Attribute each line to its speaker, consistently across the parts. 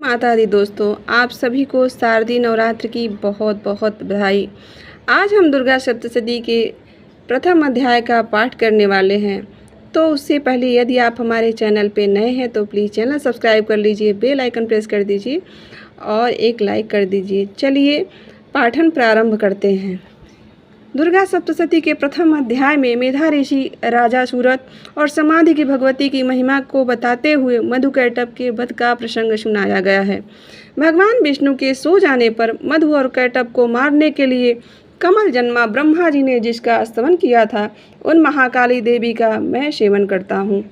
Speaker 1: माता दी दोस्तों, आप सभी को शारदीय नवरात्र की बहुत बहुत बधाई। आज हम दुर्गा सप्तशती के प्रथम अध्याय का पाठ करने वाले हैं। तो उससे पहले यदि आप हमारे चैनल पे नए हैं तो प्लीज़ चैनल सब्सक्राइब कर लीजिए, बेल आइकन प्रेस कर दीजिए और एक लाइक कर दीजिए। चलिए पाठन प्रारंभ करते हैं। दुर्गा सप्तशती के प्रथम अध्याय में मेधा ऋषि राजा सूरत और समाधि की भगवती की महिमा को बताते हुए मधुकैटभ के वध का प्रसंग सुनाया गया है। भगवान विष्णु के सो जाने पर मधु और कैटभ को मारने के लिए कमल जन्मा ब्रह्मा जी ने जिसका स्तवन किया था, उन महाकाली देवी का मैं सेवन करता हूँ।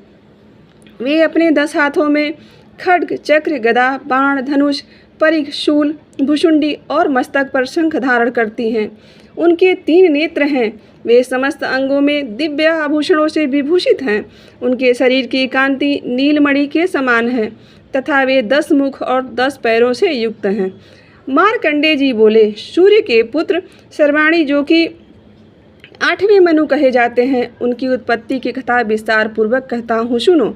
Speaker 1: वे अपने 10 हाथों में खड्ग, चक्र, गदा, बाण, धनुष, परिघ, शूल, भुशुंडी और मस्तक पर शंख धारण करती हैं। उनके 3 नेत्र हैं। वे समस्त अंगों में दिव्य आभूषणों से विभूषित हैं। उनके शरीर की कांति नीलमणि के समान है तथा वे 10 मुख और 10 पैरों से युक्त हैं। मार्कंडेय जी बोले, सूर्य के पुत्र सर्वाणी जो कि 8वें मनु कहे जाते हैं, उनकी उत्पत्ति की कथा विस्तार पूर्वक कहता हूँ, सुनो।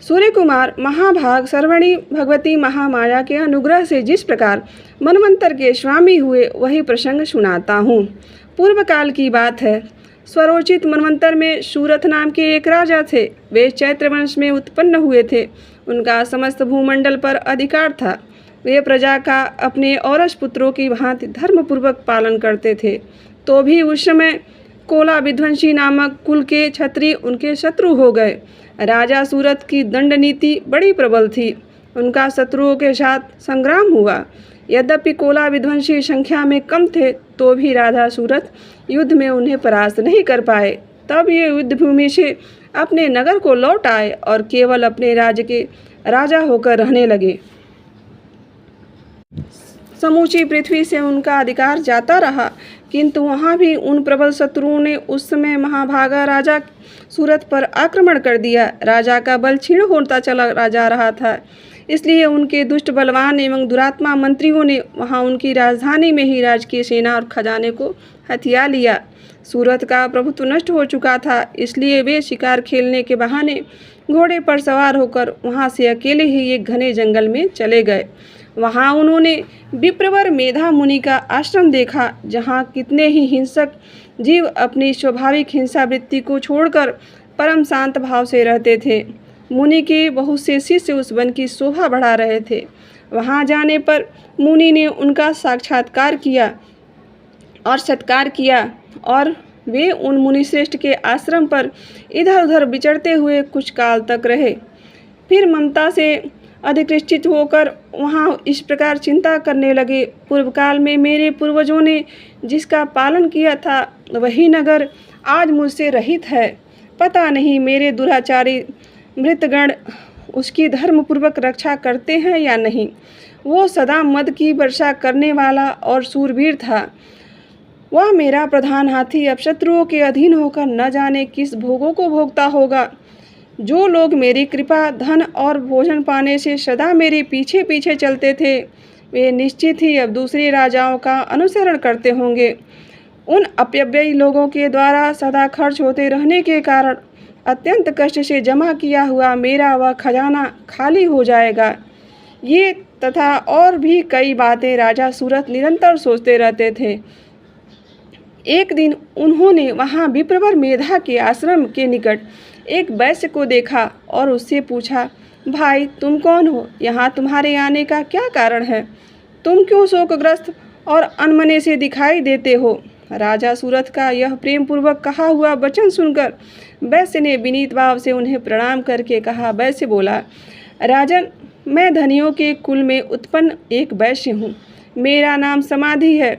Speaker 1: सूर्य कुमार महाभाग सर्वणी भगवती महामाया के अनुग्रह से जिस प्रकार मनवंतर के स्वामी हुए, वही प्रसंग सुनाता हूँ। पूर्व काल की बात है। स्वरोचित मनवंतर में सूरथ नाम के एक राजा थे। वे चैत्र वंश में उत्पन्न हुए थे। उनका समस्त भूमंडल पर अधिकार था। वे प्रजा का अपने औरस पुत्रों की भांति धर्मपूर्वक पालन करते थे। तो भी उस समय कोला विध्वंसी नामक कुल के क्षत्रिय उनके शत्रु हो गए। राजा सूरत की दंड नीति बड़ी प्रबल थी। उनका शत्रुओं के साथ संग्राम हुआ। यद्यपि कोला विध्वंसी संख्या में कम थे, तो भी राजा सूरत युद्ध में उन्हें परास्त नहीं कर पाए। तब ये युद्ध भूमि से अपने नगर को लौट आए और केवल अपने राज्य के राजा होकर रहने लगे। समूची पृथ्वी से उनका अधिकार जाता रहा, किंतु वहाँ भी उन प्रबल शत्रुओं ने उस समय महाभागा राजा सूरत पर आक्रमण कर दिया। राजा का बल क्षीण होता चला जा रहा था, इसलिए उनके दुष्ट बलवान एवं दुरात्मा मंत्रियों ने वहाँ उनकी राजधानी में ही राजकीय सेना और खजाने को हथिया लिया। सूरत का प्रभुत्व नष्ट हो चुका था, इसलिए वे शिकार खेलने के बहाने घोड़े पर सवार होकर वहाँ से अकेले ही एक घने जंगल में चले गए। वहाँ उन्होंने विप्रवर मेधा मुनि का आश्रम देखा, जहाँ कितने ही हिंसक जीव अपनी स्वाभाविक हिंसा वृत्ति को छोड़कर परम शांत भाव से रहते थे। मुनि के बहुत से शिष्य उस वन की शोभा बढ़ा रहे थे। वहाँ जाने पर मुनि ने उनका साक्षात्कार किया और सत्कार किया और वे उन मुनिश्रेष्ठ के आश्रम पर इधर उधर विचरते हुए कुछ काल तक रहे। फिर ममता से अधिकृष्टित होकर वहाँ इस प्रकार चिंता करने लगे, पूर्व काल में मेरे पूर्वजों ने जिसका पालन किया था, वही नगर आज मुझसे रहित है। पता नहीं मेरे दुराचारी मृतगण उसकी धर्मपूर्वक रक्षा करते हैं या नहीं। वो सदा मद की वर्षा करने वाला और शूरवीर था। वह मेरा प्रधान हाथी अब शत्रुओं के अधीन होकर न जाने किस भोगों को भोगता होगा। जो लोग मेरी कृपा, धन और भोजन पाने से सदा मेरे पीछे पीछे चलते थे, वे निश्चित ही अब दूसरे राजाओं का अनुसरण करते होंगे। उन अपव्ययी लोगों के द्वारा सदा खर्च होते रहने के कारण अत्यंत कष्ट से जमा किया हुआ मेरा वह खजाना खाली हो जाएगा। ये तथा और भी कई बातें राजा सूरत निरंतर सोचते रहते थे। एक दिन उन्होंने वहाँ विप्रवर मेधा के आश्रम के निकट एक वैश्य को देखा और उससे पूछा, भाई तुम कौन हो? यहाँ तुम्हारे आने का क्या कारण है? तुम क्यों शोकग्रस्त और अनमने से दिखाई देते हो? राजा सूरत का यह प्रेम पूर्वक कहा हुआ वचन सुनकर वैश्य ने विनीत भाव से उन्हें प्रणाम करके कहा। वैश्य बोला, राजन, मैं धनियों के कुल में उत्पन्न एक वैश्य हूँ। मेरा नाम समाधि है।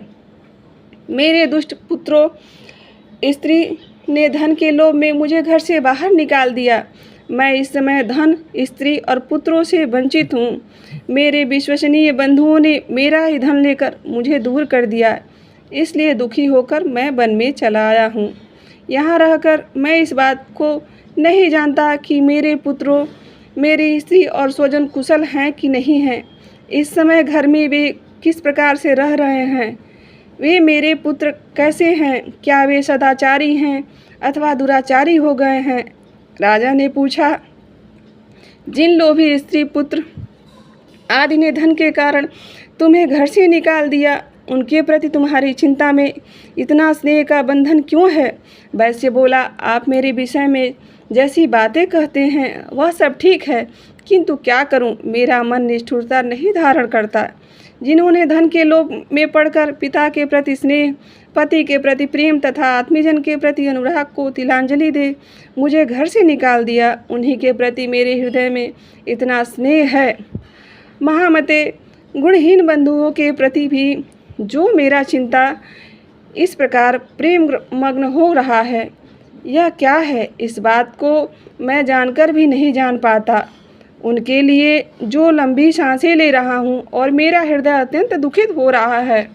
Speaker 1: मेरे दुष्ट पुत्रों स्त्री ने धन के लोभ में मुझे घर से बाहर निकाल दिया। मैं इस समय धन, स्त्री और पुत्रों से वंचित हूँ। मेरे विश्वसनीय बंधुओं ने मेरा ही धन लेकर मुझे दूर कर दिया, इसलिए दुखी होकर मैं वन में चला आया हूँ। यहाँ रहकर मैं इस बात को नहीं जानता कि मेरे पुत्रों, मेरी स्त्री और स्वजन कुशल हैं कि नहीं हैं। इस समय घर में वे किस प्रकार से रह रहे हैं। वे मेरे पुत्र कैसे हैं? क्या वे सदाचारी हैं अथवा दुराचारी हो गए हैं? राजा ने पूछा, जिन लोभी स्त्री पुत्र आदि ने धन के कारण तुम्हें घर से निकाल दिया। उनके प्रति तुम्हारी चिंता में इतना स्नेह का बंधन क्यों है? वैश्य बोला, आप मेरे विषय में जैसी बातें कहते हैं वह सब ठीक है, किंतु क्या करूं, मेरा मन निष्ठुरता नहीं धारण करता। जिन्होंने धन के लोभ में पड़कर पिता के प्रति स्नेह, पति के प्रति प्रेम तथा आत्मीजन के प्रति अनुराग को तिलांजलि दे मुझे घर से निकाल दिया, उन्हीं के प्रति मेरे हृदय में इतना स्नेह है। महामते, गुणहीन बंधुओं के प्रति भी जो मेरा चिंता इस प्रकार प्रेम मग्न हो रहा है, यह क्या है? इस बात को मैं जानकर भी नहीं जान पाता। उनके लिए जो लंबी सांसें ले रहा हूँ और मेरा हृदय अत्यंत दुखित हो रहा है।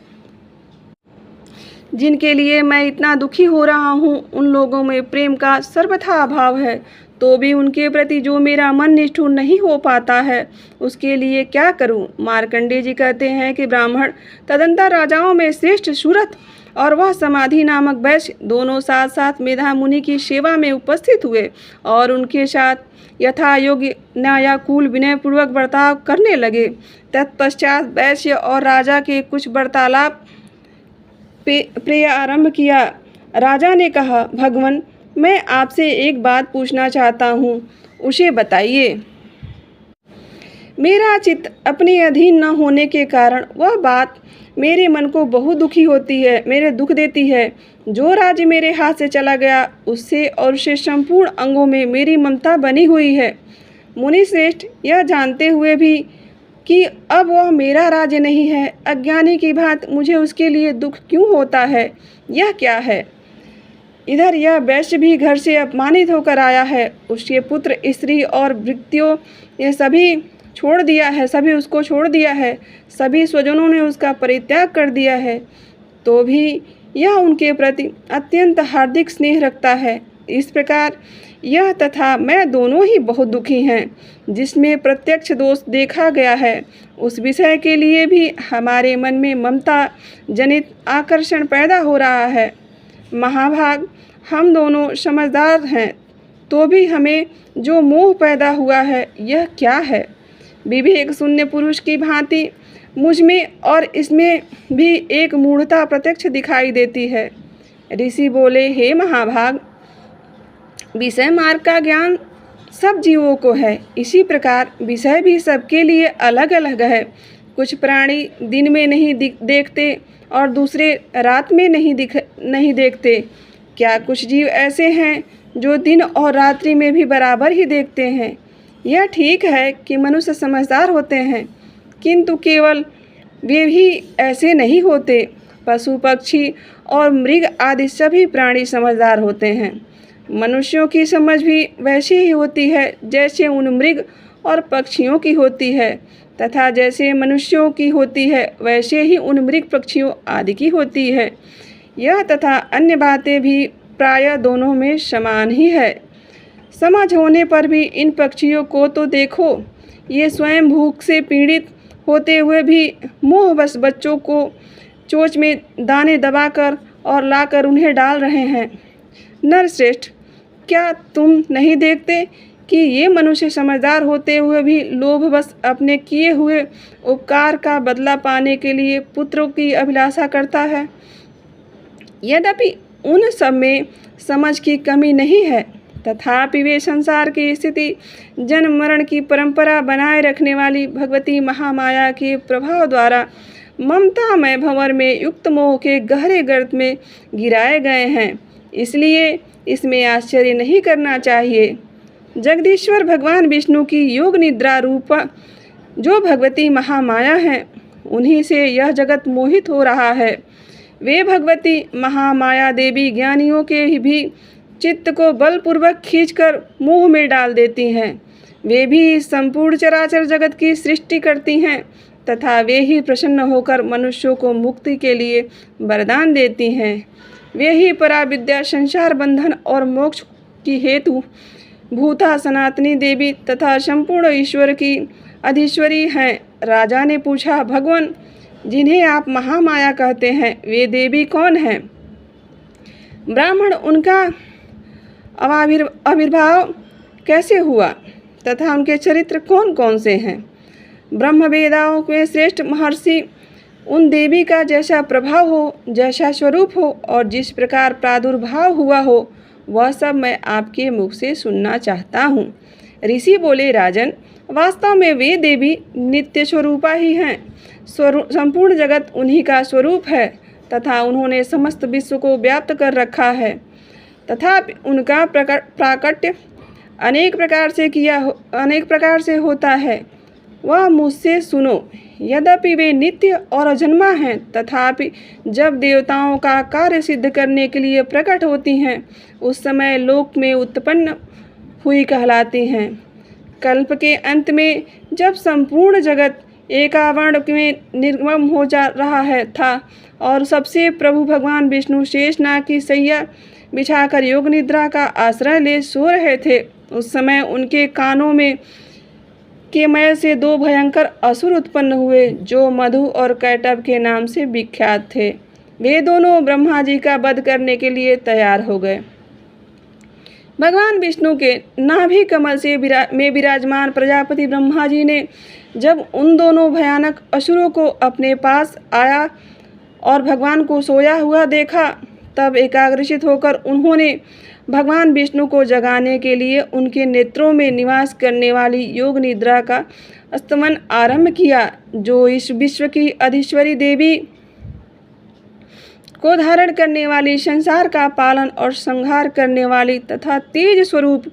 Speaker 1: जिनके लिए मैं इतना दुखी हो रहा हूँ उन लोगों में प्रेम का सर्वथा अभाव है, तो भी उनके प्रति जो मेरा मन निष्ठुर नहीं हो पाता है, उसके लिए क्या करूँ? मार्कंडेय जी कहते हैं कि ब्राह्मण तदंतर राजाओं में श्रेष्ठ सुरथ और वह समाधि नामक वैश्य दोनों साथ साथ मेधा मुनि की सेवा में उपस्थित हुए और उनके साथ यथा योग्य न्यायाकुल विनयपूर्वक बर्ताव करने लगे। तत्पश्चात वैश्य और राजा के कुछ वार्तालाप प्रिय आरंभ किया। राजा ने कहा, भगवन, मैं आपसे एक बात पूछना चाहता हूँ, उसे बताइए। मेरा चित्त अपने अधीन न होने के कारण वह बात मेरे मन को बहुत दुखी होती है, मेरे दुख देती है। जो राज्य मेरे हाथ से चला गया उससे और उससे संपूर्ण अंगों में मेरी ममता बनी हुई है। मुनि श्रेष्ठ, यह जानते हुए भी कि अब वह मेरा राज्य नहीं है, अज्ञानी की बात मुझे उसके लिए दुख क्यों होता है? यह क्या है? इधर यह वैश्य भी घर से अपमानित होकर आया है, उसके पुत्र स्त्री और भृत्यों ये सभी छोड़ दिया है, सभी उसको छोड़ दिया है, सभी स्वजनों ने उसका परित्याग कर दिया है, तो भी यह उनके प्रति अत्यंत हार्दिक स्नेह रखता है। इस प्रकार यह तथा मैं दोनों ही बहुत दुखी हैं। जिसमें प्रत्यक्ष दोष देखा गया है उस विषय के लिए भी हमारे मन में ममता जनित आकर्षण पैदा हो रहा है। महाभाग, हम दोनों समझदार हैं, तो भी हमें जो मोह पैदा हुआ है यह क्या है? विवेक शून्य पुरुष की भांति मुझ में और इसमें भी एक मूढ़ता प्रत्यक्ष दिखाई देती है। ऋषि बोले, हे महाभाग, विषय मार्ग का ज्ञान सब जीवों को है, इसी प्रकार विषय भी सबके लिए अलग अलग है। कुछ प्राणी दिन में नहीं देखते और दूसरे रात में नहीं देखते। क्या कुछ जीव ऐसे हैं जो दिन और रात्रि में भी बराबर ही देखते हैं? यह ठीक है कि मनुष्य समझदार होते हैं, किंतु केवल वे भी ऐसे नहीं होते। पशु पक्षी और मृग आदि सभी प्राणी समझदार होते हैं। मनुष्यों की समझ भी वैसी ही होती है जैसे उन मृग और पक्षियों की होती है, तथा जैसे मनुष्यों की होती है वैसे ही उन मृग पक्षियों आदि की होती है। यह तथा अन्य बातें भी प्रायः दोनों में समान ही है। समझ होने पर भी इन पक्षियों को तो देखो, ये स्वयं भूख से पीड़ित होते हुए भी मोहवश बच्चों को चोंच में दाने दबाकर और लाकर उन्हें डाल रहे हैं। नरश्रेष्ठ, क्या तुम नहीं देखते कि ये मनुष्य समझदार होते हुए भी लोभवश अपने किए हुए उपकार का बदला पाने के लिए पुत्रों की अभिलाषा करता है? यद्यपि उन सब में समझ की कमी नहीं है, तथापि वे संसार की स्थिति, जन्म मरण की परंपरा बनाए रखने वाली भगवती महामाया के प्रभाव द्वारा ममतामय भंवर में युक्त मोह के गहरे गर्त में गिराए गए हैं। इसलिए इसमें आश्चर्य नहीं करना चाहिए। जगदीश्वर भगवान विष्णु की योग निद्रा रूपा जो भगवती महामाया हैं, उन्हीं से यह जगत मोहित हो रहा है। वे भगवती महामाया देवी ज्ञानियों के भी चित्त को बलपूर्वक खींचकर मोह में डाल देती हैं। वे भी संपूर्ण चराचर जगत की सृष्टि करती हैं तथा वे ही प्रसन्न होकर मनुष्यों को मुक्ति के लिए वरदान देती हैं। वे ही पराविद्या, संसार बंधन और मोक्ष की हेतु भूता सनातनी देवी तथा संपूर्ण ईश्वर की अधीश्वरी हैं। राजा ने पूछा, भगवान, जिन्हें आप महामाया कहते हैं वे देवी कौन हैं? ब्राह्मण, उनका आविर्भाव कैसे हुआ तथा उनके चरित्र कौन कौन से हैं? ब्रह्मवेदाओं में श्रेष्ठ महर्षि उन देवी का जैसा प्रभाव हो, जैसा स्वरूप हो और जिस प्रकार प्रादुर्भाव हुआ हो, वह सब मैं आपके मुख से सुनना चाहता हूँ। ऋषि बोले, राजन, वास्तव में वे देवी नित्य स्वरूपा ही हैं। संपूर्ण जगत उन्हीं का स्वरूप है तथा उन्होंने समस्त विश्व को व्याप्त कर रखा है। तथा उनका प्राकट्य अनेक प्रकार से होता है। वह मुझसे सुनो। यद्यपि वे नित्य और अजन्मा हैं, तथापि जब देवताओं का कार्य सिद्ध करने के लिए प्रकट होती हैं, उस समय लोक में उत्पन्न हुई कहलाती हैं। कल्प के अंत में जब संपूर्ण जगत एकावर्ण में निर्मम हो जा रहा था और सबसे प्रभु भगवान विष्णु शेषनाग की सैया बिछाकर योग निद्रा का आश्रय ले सो रहे थे, उस समय उनके कानों में के मय से दो भयंकर असुर उत्पन्न हुए, जो मधु और कैटभ के नाम से विख्यात थे। वे दोनों ब्रह्मा जी का वध करने के लिए तैयार हो गए। भगवान विष्णु के नाभि कमल में विराजमान प्रजापति ब्रह्मा जी ने जब उन दोनों भयानक असुरों को अपने पास आया और भगवान को सोया हुआ देखा, तब एकाग्रचित होकर उन्होंने भगवान विष्णु को जगाने के लिए उनके नेत्रों में निवास करने वाली योग निद्रा का स्तमन आरंभ किया, जो इस विश्व की अधीश्वरी देवी को धारण करने वाली, संसार का पालन और संहार करने वाली तथा तेज स्वरूप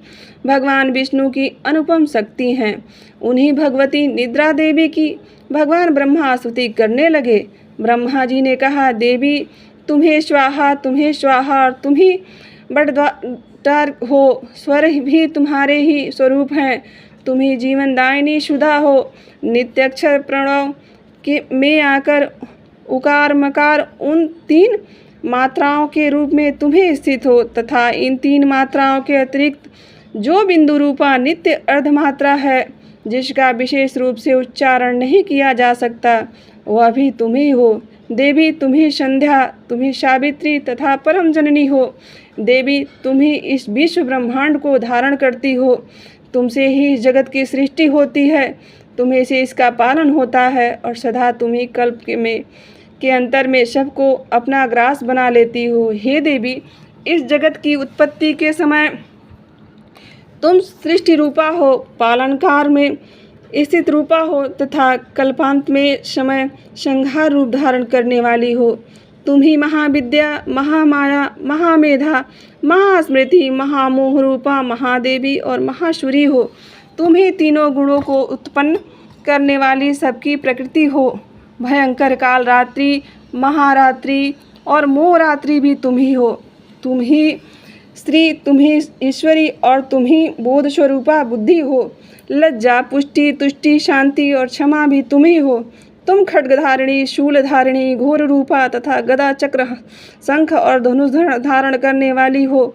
Speaker 1: भगवान विष्णु की अनुपम शक्ति हैं। उन्हीं भगवती निद्रा देवी की भगवान ब्रह्मा स्तुति करने लगे। ब्रह्मा जी ने कहा, देवी तुम्हें स्वाहा, तुम्हें स्वाहा, और तुम ही बड़दार हो। स्वर भी तुम्हारे ही स्वरूप हैं। तुम ही जीवनदायिनी शुदा हो। नित्याक्षर प्रणव के में आकर उकार मकार उन तीन मात्राओं के रूप में तुम्हें स्थित हो, तथा इन तीन मात्राओं के अतिरिक्त जो बिंदु रूपा नित्य अर्धमात्रा है, जिसका विशेष रूप से उच्चारण नहीं किया जा सकता, वह भी तुम ही हो। देवी तुम ही संध्या, तुम ही सावित्री तथा परम जननी हो। देवी तुम ही इस विश्व ब्रह्मांड को धारण करती हो। तुमसे ही इस जगत की सृष्टि होती है, तुम्हें से इसका पालन होता है, और सदा तुम ही कल्प के अंतर में सबको अपना ग्रास बना लेती हो। हे देवी, इस जगत की उत्पत्ति के समय तुम सृष्टि रूपा हो, पालनकार में स्थित रूपा हो तथा कल्पांत में समय संहार रूप धारण करने वाली हो। तुम ही महाविद्या, महामाया, महामेधा, महास्मृति, महामोह रूपा महादेवी और महाशूरी हो। तुम ही तीनों गुणों को उत्पन्न करने वाली सबकी प्रकृति हो। भयंकर काल रात्रि, महारात्रि और मोहरात्रि भी तुम ही हो। तुम ही स्त्री, तुम ही ईश्वरी और तुम ही बोध स्वरूपा बुद्धि हो। लज्जा, पुष्टि, तुष्टि, शांति और क्षमा भी तुम ही हो। तुम खड्गधारिणी, शूलधारिणी, घोर रूपा तथा गदा, चक्र, शंख और धनुष धारण करने वाली हो।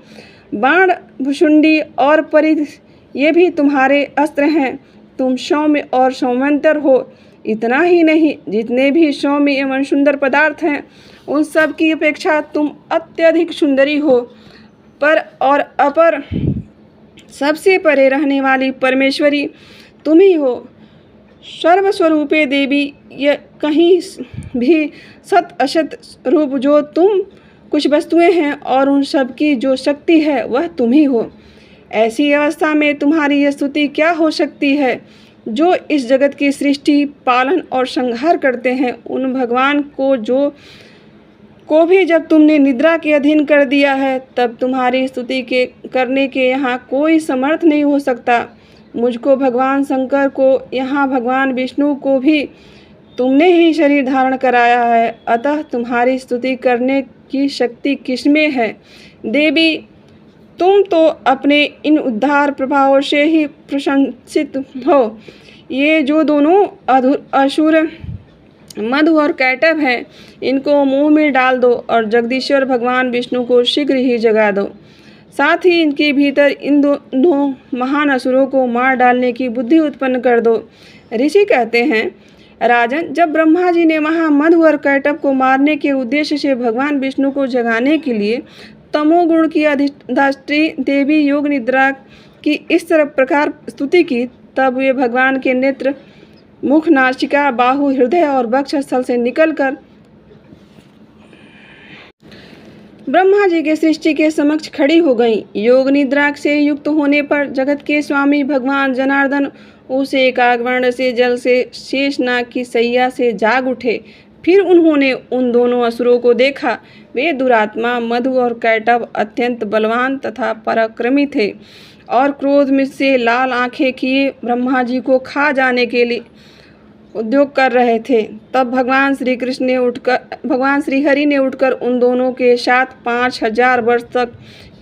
Speaker 1: बाण, भुषुंडी और परिध ये भी तुम्हारे अस्त्र हैं। तुम सौम्य और सौम्यंतर हो। इतना ही नहीं, जितने भी सौम्य एवं सुंदर पदार्थ हैं, उन सब की अपेक्षा तुम अत्यधिक सुंदरी हो। पर और अपर सबसे परे रहने वाली परमेश्वरी तुम ही हो। सर्वस्वरूपे देवी, यह कहीं भी सत असत रूप जो तुम कुछ वस्तुएं हैं और उन सब की जो शक्ति है वह तुम ही हो। ऐसी अवस्था में तुम्हारी यह स्तुति क्या हो सकती है? जो इस जगत की सृष्टि, पालन और संहार करते हैं, उन भगवान को भी जब तुमने निद्रा के अधीन कर दिया है, तब तुम्हारी स्तुति करने के यहाँ कोई समर्थ नहीं हो सकता। मुझको, भगवान शंकर को, यहाँ भगवान विष्णु को भी तुमने ही शरीर धारण कराया है, अतः तुम्हारी स्तुति करने की शक्ति किसमें है? देवी, तुम तो अपने इन उद्धार प्रभावों से ही प्रशंसित हो। ये जो दोनों असुर मधु और कैटभ हैं, इनको मुंह में डाल दो और जगदीश्वर भगवान विष्णु को शीघ्र ही जगा दो। साथ ही इनके भीतर इन दोनों महान असुरों को मार डालने की बुद्धि उत्पन्न कर दो। ऋषि कहते हैं, राजन, जब ब्रह्मा जी ने वहाँ मधु और कैटभ को मारने के उद्देश्य से भगवान विष्णु को जगाने के लिए तमोगुण की अधिष्ठात्री देवी योग निद्रा की इस तरह प्रकार स्तुति की, तब वे भगवान के नेत्र मुख, नासिका, बाहु, हृदय और वक्षस्थल से निकलकर ब्रह्मा जी के सृष्टि के समक्ष खड़ी हो गईं। योग निद्रा से युक्त होने पर जगत के स्वामी भगवान जनार्दन उस एकाग्र से जल से शेषनाग की सैया से जाग उठे। फिर उन्होंने उन दोनों असुरों को देखा। वे दुरात्मा मधु और कैटभ अत्यंत बलवान तथा पराक्रमी थे और क्रोध में से लाल आंखें किए ब्रह्मा जी को खा जाने के लिए उद्योग कर रहे थे। तब भगवान श्री हरि ने उठकर उन दोनों के साथ 5000 वर्ष तक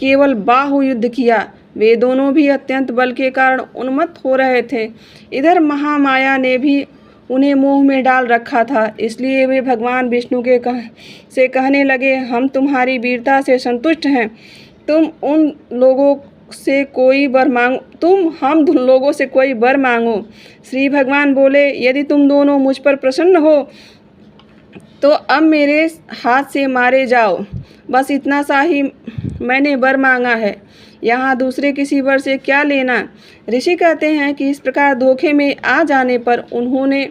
Speaker 1: केवल बाहु युद्ध किया। वे दोनों भी अत्यंत बल के कारण उन्मत्त हो रहे थे। इधर महामाया ने भी उन्हें मोह में डाल रखा था, इसलिए वे भगवान विष्णु से कहने लगे, हम तुम्हारी वीरता से संतुष्ट हैं। हम लोगों से कोई वर मांगो। श्री भगवान बोले, यदि तुम दोनों मुझ पर प्रसन्न हो तो अब मेरे हाथ से मारे जाओ। बस इतना सा ही मैंने वर मांगा है, यहाँ दूसरे किसी वर से क्या लेना। ऋषि कहते हैं कि इस प्रकार धोखे में आ जाने पर उन्होंने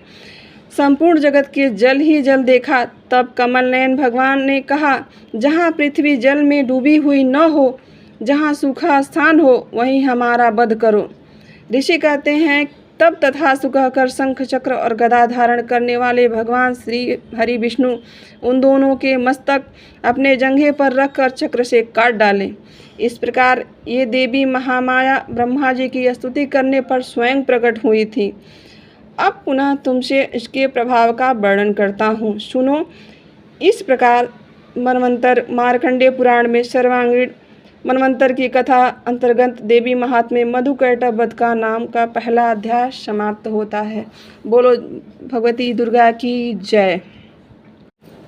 Speaker 1: संपूर्ण जगत के जल ही जल देखा। तब कमल नयन भगवान ने कहा, जहाँ पृथ्वी जल में डूबी हुई न हो, जहाँ सूखा स्थान हो, वहीं हमारा वध करो। ऋषि कहते हैं, तब तथास्तु कहकर शंख चक्र और गदा धारण करने वाले भगवान श्री हरि विष्णु उन दोनों के मस्तक अपने जंघे पर रखकर चक्र से काट डाले। इस प्रकार ये देवी महामाया ब्रह्मा जी की स्तुति करने पर स्वयं प्रकट हुई थी। अब पुनः तुमसे इसके प्रभाव का वर्णन करता हूँ, सुनो। इस प्रकार मनवंतर मार्कंडेय पुराण में सर्वांगीण मनवंतर की कथा अंतर्गत देवी महात्म्य मधु कैटभ वध का नाम का पहला अध्याय समाप्त होता है। बोलो भगवती दुर्गा की जय।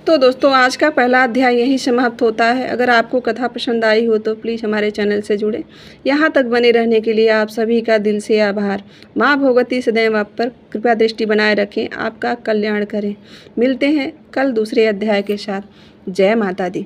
Speaker 1: तो दोस्तों, आज का पहला अध्याय यही समाप्त होता है। अगर आपको कथा पसंद आई हो तो प्लीज़ हमारे चैनल से जुड़े। यहाँ तक बने रहने के लिए आप सभी का दिल से आभार। माँ भगवती सदैव आप पर कृपा दृष्टि बनाए रखें, आपका कल्याण करें। मिलते हैं कल दूसरे अध्याय के साथ। जय माता दी।